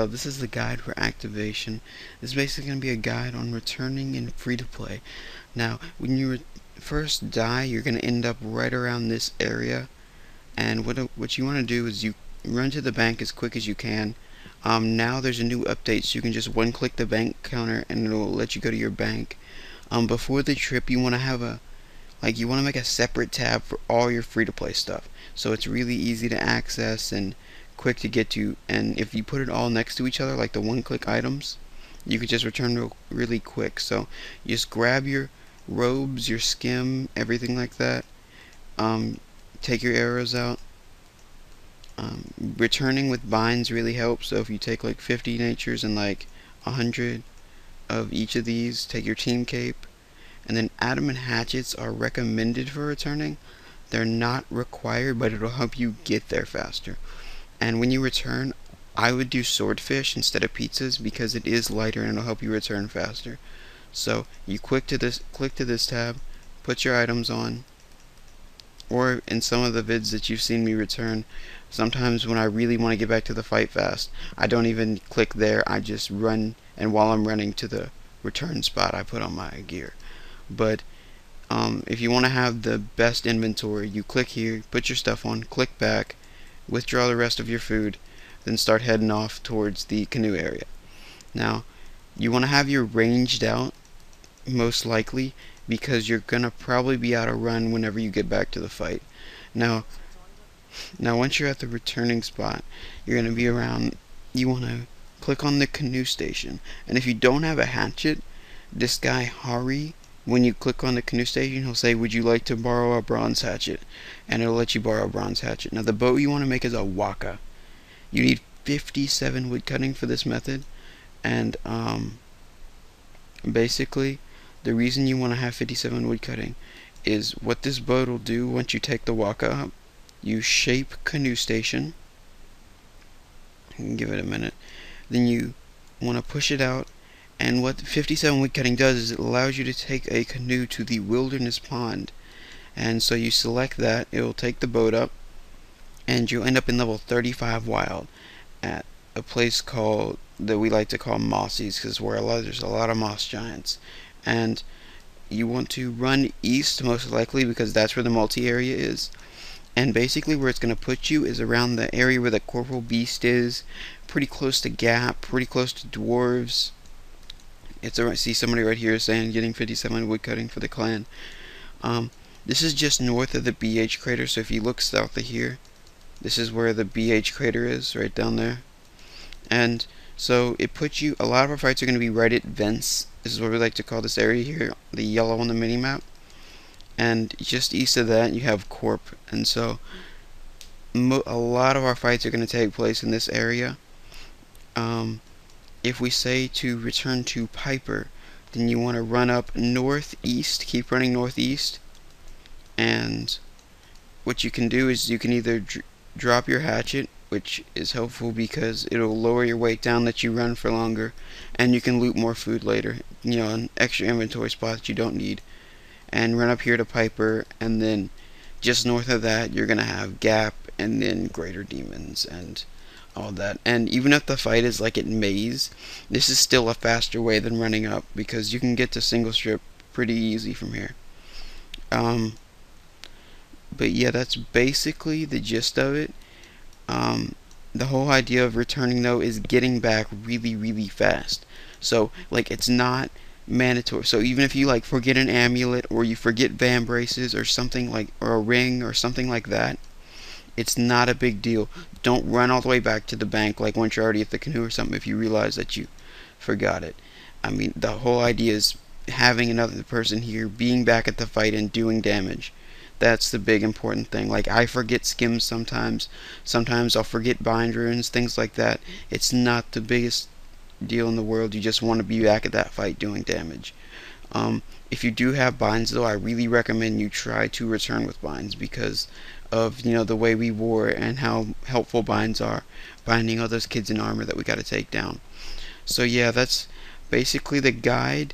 So this is the guide for activation. This is basically going to be a guide on returning in free-to-play. Now, when you first die, you're going to end up right around this area. And what you want to do is you run to the bank as quick as you can. Now there's a new update, so you can just one-click the bank counter and it'll let you go to your bank. Before the trip, you want to have you want to make a separate tab for all your free-to-play stuff, so it's really easy to access and quick to get to. And if you put it all next to each other, like the one-click items, you could just return really quick. So you just grab your robes, your skim, everything like that. Take your arrows out. Returning with binds really helps. So if you take like 50 natures and like 100 of each of these, take your team cape. And then adamant hatchets are recommended for returning. They're not required, but it'll help you get there faster. And when you return, I would do swordfish instead of pizzas because it is lighter and it'll help you return faster. So you click to this tab, put your items on, or in some of the vids that you've seen me return, sometimes when I really want to get back to the fight fast, I don't even click there, I just run, and while I'm running to the return spot, I put on my gear. But if you want to have the best inventory, you click here, put your stuff on, click back, withdraw the rest of your food, then start heading off towards the canoe area. Now, you want to have your ranged out, most likely, because you're going to probably be out of run whenever you get back to the fight. Now once you're at the returning spot, you're going to be around, you want to click on the canoe station. And if you don't have a hatchet, this guy Hari, when you click on the canoe station, he'll say, would you like to borrow a bronze hatchet? And it'll let you borrow a bronze hatchet. Now the boat you want to make is a waka. You need 57 wood cutting for this method. And basically, the reason you want to have 57 wood cutting is what this boat will do once you take the waka up. You shape canoe station. Give it a minute. Then you want to push it out. And what 57 wood cutting does is it allows you to take a canoe to the wilderness pond. And so you select that, it will take the boat up, and you'll end up in level 35 wild at a place called, that we like to call Mossies, because there's a lot of moss giants. And you want to run east most likely because that's where the multi area is. And basically where it's going to put you is around the area where the Corporal Beast is, pretty close to Gap, pretty close to Dwarves. I see somebody right here saying getting 57 wood cutting for the clan. This is just north of the BH crater, so if you look south of here, this is where the BH crater is, right down there. And so it puts you, a lot of our fights are going to be right at vents. This is what we like to call this area here, the yellow on the mini-map. And just east of that you have Corp. And so a lot of our fights are going to take place in this area. If we say to return to Piper, then you want to run up northeast, keep running northeast, and what you can do is you can either drop your hatchet, which is helpful because it'll lower your weight down that you run for longer, and you can loot more food later, an extra inventory spot that you don't need, and run up here to Piper, and then just north of that you're gonna have Gap, and then Greater Demons, and all that. And even if the fight is like at Maze, this is still a faster way than running up because you can get to single strip pretty easy from here. But yeah, that's basically the gist of it. The whole idea of returning though is getting back really fast. So like it's not mandatory. So even if you like forget an amulet or you forget van braces or something like, or a ring or something like that, it's not a big deal. Don't run all the way back to the bank like once you're already at the canoe or something if you realize that you forgot it. I mean, the whole idea is having another person here, being back at the fight and doing damage. That's the big important thing. Like I forget skims sometimes. Sometimes I'll forget bind runes, things like that. It's not the biggest deal in the world. You just want to be back at that fight doing damage. If you do have binds though, I really recommend you try to return with binds because of the way we war and how helpful binds are, binding all those kids in armor that we got to take down. So yeah, that's basically the guide.